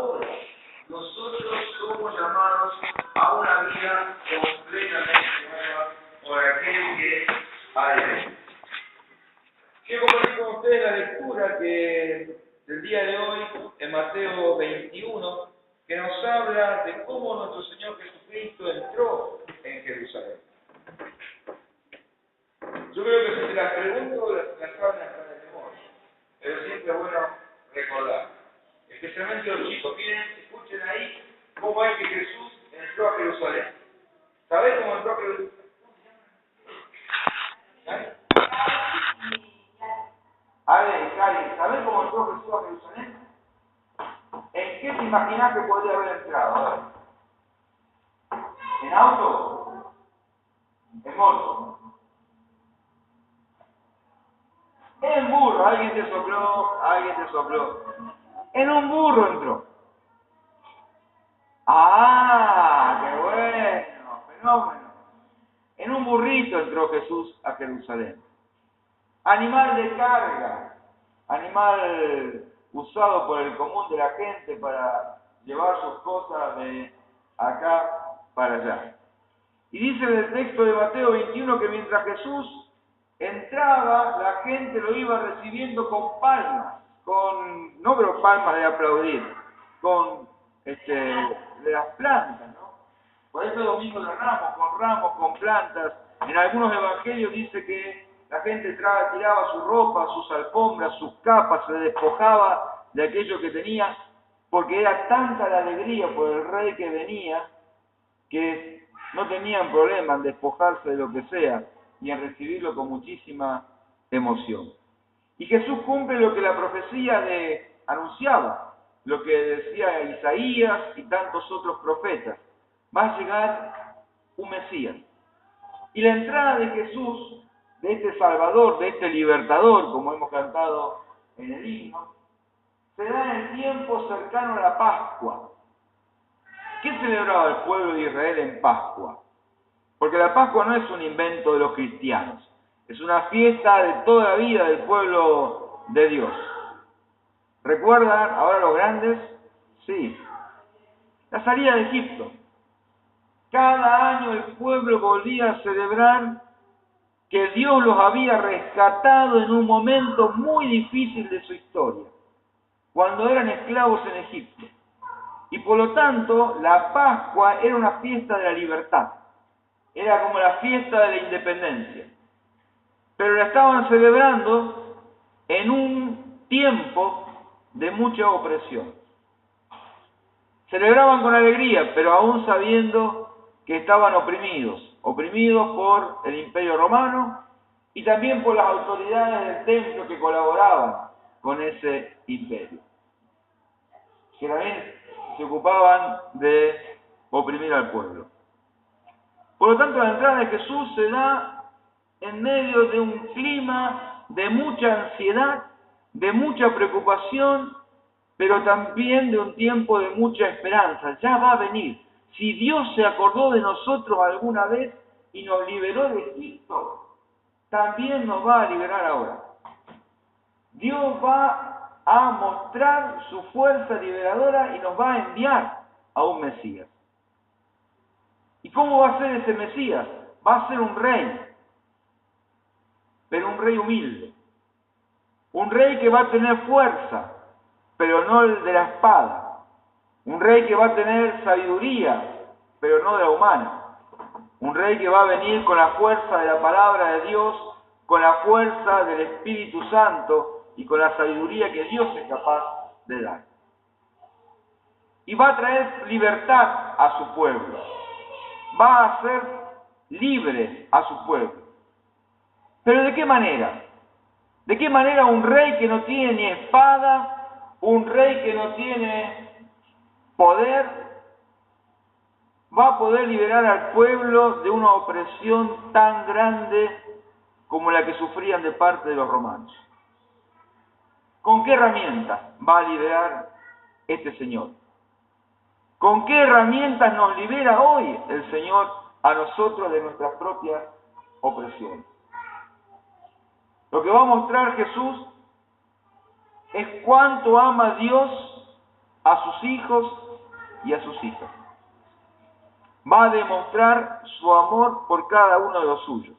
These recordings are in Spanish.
ahora nosotros somos llamados a una vida completamente nueva por aquel que ha de venir. Quiero compartir con ustedes la lectura del día de hoy en Mateo 21, que nos habla de cómo nuestro Señor Jesucristo entró en Jerusalén. Yo creo que si se las pregunto, las saben hasta de memoria, pero siempre es bueno recordar, especialmente los chicos. Miren, escuchen ahí cómo es que Jesús entró a Jerusalén. ¿Sabés cómo entró a Jerusalén? Ale y Cari, ¿sabés cómo entró Jesús a Jerusalén? ¿En qué te imaginás que podría haber entrado? ¿En auto? ¿En moto? En burro, alguien te sopló. En un burro entró. ¡Ah! ¡Qué bueno! ¡Fenómeno! En un burrito entró Jesús a Jerusalén. Animal de carga, animal usado por el común de la gente para llevar sus cosas de acá para allá. Y dice en el texto de Mateo 21 que mientras Jesús entraba, la gente lo iba recibiendo con palmas, no pero palmas de aplaudir, de las plantas, ¿no? Por eso domingo de ramos, con plantas. En algunos evangelios dice que la gente tiraba su ropa, sus alfombras, sus capas, se despojaba de aquello que tenía, porque era tanta la alegría por el rey que venía, que no tenían problema en despojarse de lo que sea y en recibirlo con muchísima emoción. Y Jesús cumple lo que la profecía anunciaba, lo que decía Isaías y tantos otros profetas. Va a llegar un Mesías. Y la entrada de Jesús, de este Salvador, de este Libertador, como hemos cantado en el himno, se da en el tiempo cercano a la Pascua. ¿Qué celebraba el pueblo de Israel en Pascua? Porque la Pascua no es un invento de los cristianos, es una fiesta de toda la vida del pueblo de Dios. ¿Recuerdan ahora los grandes? Sí. La salida de Egipto. Cada año el pueblo volvía a celebrar que Dios los había rescatado en un momento muy difícil de su historia, cuando eran esclavos en Egipto. Y por lo tanto, la Pascua era una fiesta de la libertad. Era como la fiesta de la independencia. Pero la estaban celebrando en un tiempo de mucha opresión. Celebraban con alegría, pero aún sabiendo que estaban oprimidos por el Imperio Romano y también por las autoridades del templo que colaboraban con ese imperio, que también se ocupaban de oprimir al pueblo. Por lo tanto, la entrada de Jesús se da en medio de un clima de mucha ansiedad, de mucha preocupación, pero también de un tiempo de mucha esperanza. Ya va a venir. Si Dios se acordó de nosotros alguna vez y nos liberó de Egipto, también nos va a liberar ahora. Dios va a mostrar su fuerza liberadora y nos va a enviar a un Mesías. ¿Y cómo va a ser ese Mesías? Va a ser un rey, pero un rey humilde. Un rey que va a tener fuerza, pero no el de la espada. Un rey que va a tener sabiduría, pero no de la humana. Un rey que va a venir con la fuerza de la palabra de Dios, con la fuerza del Espíritu Santo y con la sabiduría que Dios es capaz de dar. Y va a traer libertad a su pueblo. Va a hacer libre a su pueblo. ¿Pero de qué manera? ¿De qué manera un rey que no tiene ni espada, un rey que no tiene poder, va a poder liberar al pueblo de una opresión tan grande como la que sufrían de parte de los romanos? ¿Con qué herramientas va a liberar este Señor? ¿Con qué herramientas nos libera hoy el Señor a nosotros de nuestras propias opresiones? Lo que va a mostrar Jesús es cuánto ama Dios a sus sus hijos y a sus hijas. Va a demostrar su amor por cada uno de los suyos.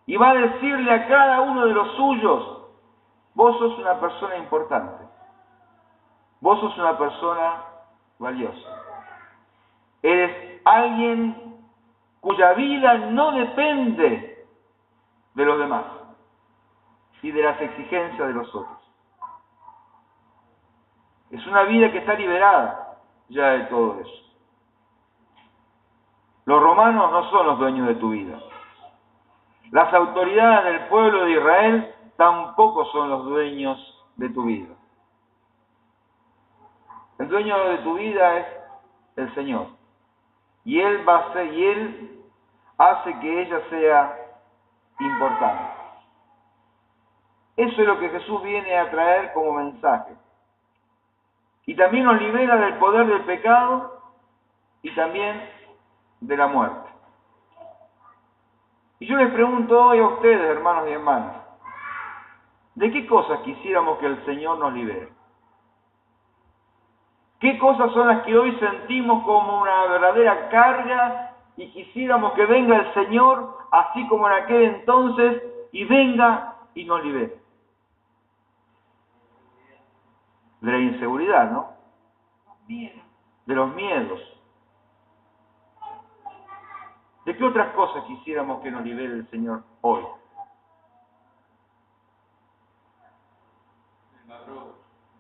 Y va a decirle a cada uno de los suyos: vos sos una persona importante. Vos sos una persona valiosa. Eres alguien cuya vida no depende de los demás y de las exigencias de los otros. Es una vida que está liberada ya de todo eso. Los romanos no son los dueños de tu vida. Las autoridades del pueblo de Israel tampoco son los dueños de tu vida. El dueño de tu vida es el Señor. Y Él hace que ella sea importante. Eso es lo que Jesús viene a traer como mensaje. Y también nos libera del poder del pecado y también de la muerte. Y yo les pregunto hoy a ustedes, hermanos y hermanas, ¿de qué cosas quisiéramos que el Señor nos libere? ¿Qué cosas son las que hoy sentimos como una verdadera carga y quisiéramos que venga el Señor, así como en aquel entonces, y venga y nos libere? De la inseguridad, ¿no? De los miedos. ¿De qué otras cosas quisiéramos que nos libere el Señor hoy?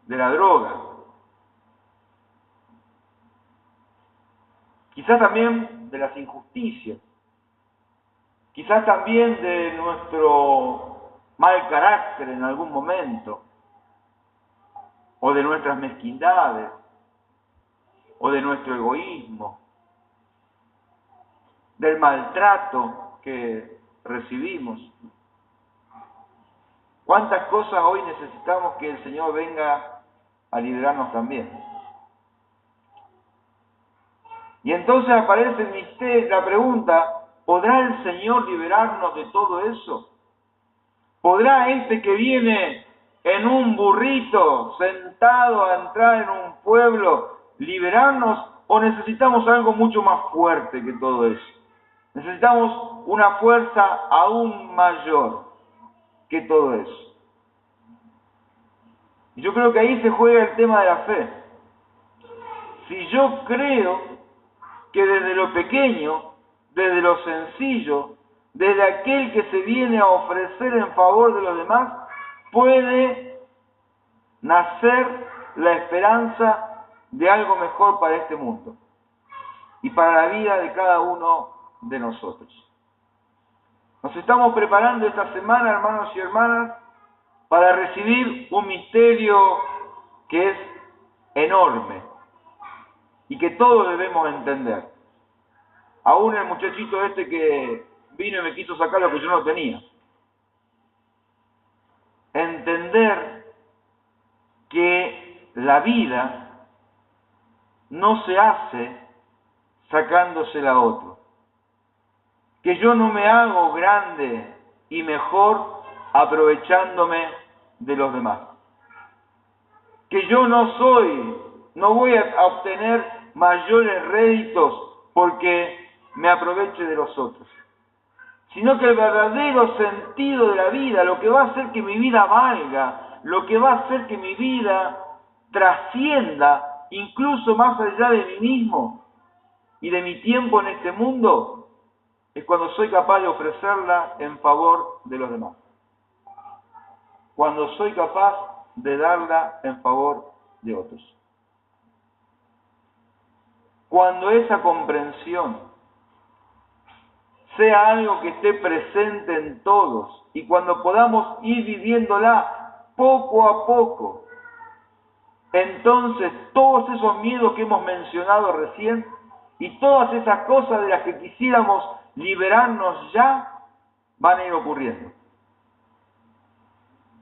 De la droga. Quizás también de las injusticias. Quizás también de nuestro mal carácter en algún momento. O de nuestras mezquindades. O de nuestro egoísmo. Del maltrato que recibimos. ¿Cuántas cosas hoy necesitamos que el Señor venga a liberarnos también? Y entonces aparece el misterio, la pregunta: ¿podrá el Señor liberarnos de todo eso? ¿Podrá este que viene en un burrito sentado a entrar en un pueblo liberarnos? ¿O necesitamos algo mucho más fuerte que todo eso? Necesitamos una fuerza aún mayor que todo eso. Y yo creo que ahí se juega el tema de la fe. Si yo creo que desde lo pequeño, desde lo sencillo, desde aquel que se viene a ofrecer en favor de los demás, puede nacer la esperanza de algo mejor para este mundo y para la vida de cada uno de nosotros. Nos estamos preparando esta semana, hermanos y hermanas, para recibir un misterio que es enorme y que todos debemos entender. Aún el muchachito este que vino y me quiso sacar lo que yo no tenía. Entender que la vida no se hace sacándosela a otro. Que yo no me hago grande y mejor aprovechándome de los demás. Que yo no voy a obtener mayores réditos porque me aproveche de los otros. Sino que el verdadero sentido de la vida, lo que va a hacer que mi vida valga, lo que va a hacer que mi vida trascienda incluso más allá de mí mismo y de mi tiempo en este mundo, es cuando soy capaz de ofrecerla en favor de los demás. Cuando soy capaz de darla en favor de otros. Cuando esa comprensión sea algo que esté presente en todos y cuando podamos ir viviéndola poco a poco, entonces todos esos miedos que hemos mencionado recién y todas esas cosas de las que quisiéramos liberarnos ya van a ir ocurriendo.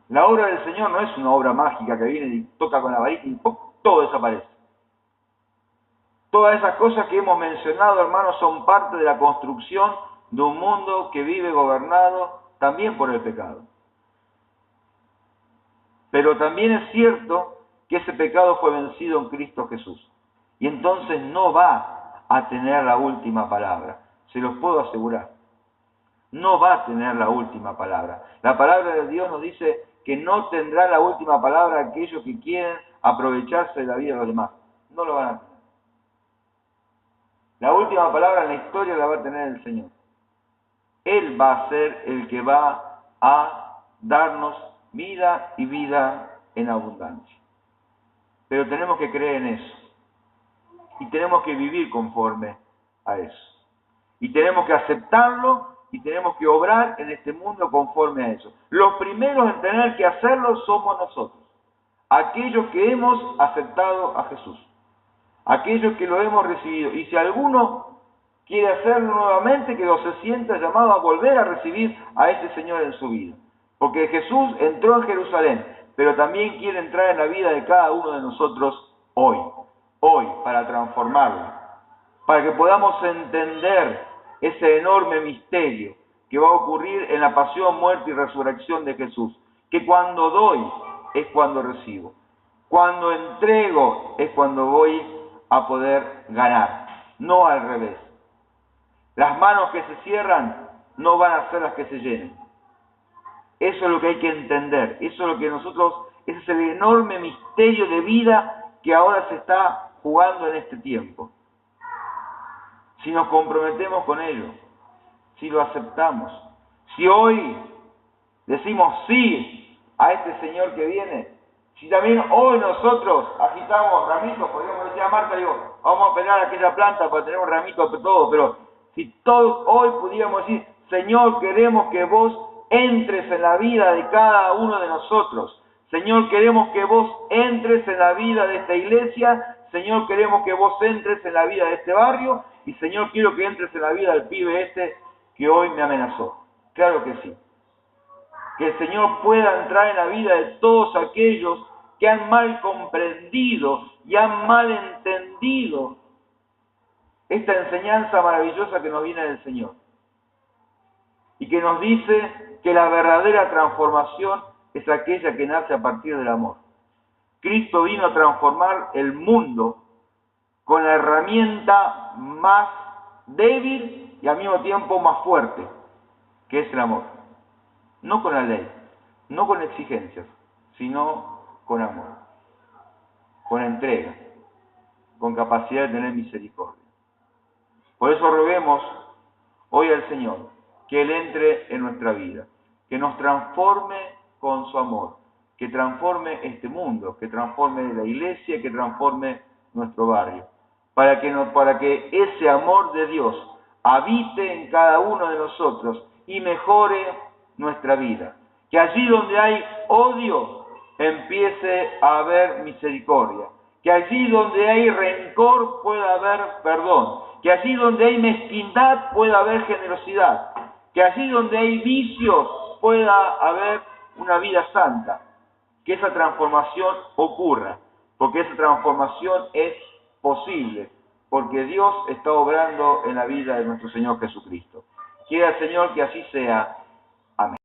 La obra del Señor no es una obra mágica que viene y toca con la varita y ¡pum!, todo desaparece. Todas esas cosas que hemos mencionado, hermanos, son parte de la construcción de un mundo que vive gobernado también por el pecado. Pero también es cierto que ese pecado fue vencido en Cristo Jesús. Y entonces no va a tener la última palabra, se los puedo asegurar. No va a tener la última palabra. La palabra de Dios nos dice que no tendrá la última palabra aquellos que quieren aprovecharse de la vida de los demás. No lo van a tener. La última palabra en la historia la va a tener el Señor. Él va a ser el que va a darnos vida y vida en abundancia. Pero tenemos que creer en eso. Y tenemos que vivir conforme a eso. Y tenemos que aceptarlo y tenemos que obrar en este mundo conforme a eso. Los primeros en tener que hacerlo somos nosotros. Aquellos que hemos aceptado a Jesús. Aquellos que lo hemos recibido. Y si alguno quiere hacerlo nuevamente, que se sienta llamado a volver a recibir a este Señor en su vida. Porque Jesús entró en Jerusalén, pero también quiere entrar en la vida de cada uno de nosotros hoy, para transformarla, para que podamos entender ese enorme misterio que va a ocurrir en la pasión, muerte y resurrección de Jesús, que cuando doy es cuando recibo, cuando entrego es cuando voy a poder ganar, no al revés. Las manos que se cierran no van a ser las que se llenen. Eso es lo que hay que entender, eso es lo que ese es el enorme misterio de vida que ahora se está jugando en este tiempo. Si nos comprometemos con ello, si lo aceptamos, si hoy decimos sí a este Señor que viene, si también hoy nosotros agitamos ramitos, podríamos decir a Marta, vamos a pelar aquella planta para tener un ramito de todo, pero si todos hoy pudiéramos decir, Señor, queremos que vos entres en la vida de cada uno de nosotros, Señor, queremos que vos entres en la vida de esta iglesia, Señor, queremos que vos entres en la vida de este barrio, y Señor, quiero que entres en la vida del pibe este que hoy me amenazó. Claro que sí. Que el Señor pueda entrar en la vida de todos aquellos que han mal comprendido y han mal entendido esta enseñanza maravillosa que nos viene del Señor. Y que nos dice que la verdadera transformación es aquella que nace a partir del amor. Cristo vino a transformar el mundo con la herramienta más débil y al mismo tiempo más fuerte, que es el amor. No con la ley, no con exigencias, sino con amor, con entrega, con capacidad de tener misericordia. Por eso roguemos hoy al Señor que Él entre en nuestra vida, que nos transforme con su amor, que transforme este mundo, que transforme la iglesia, que transforme nuestro barrio, para que ese amor de Dios habite en cada uno de nosotros y mejore nuestra vida. Que allí donde hay odio empiece a haber misericordia. Que allí donde hay rencor pueda haber perdón. Que allí donde hay mezquindad pueda haber generosidad. Que allí donde hay vicios pueda haber una vida santa. Que esa transformación ocurra. Porque esa transformación es posible. Porque Dios está obrando en la vida de nuestro Señor Jesucristo. Quiera el Señor que así sea. Amén.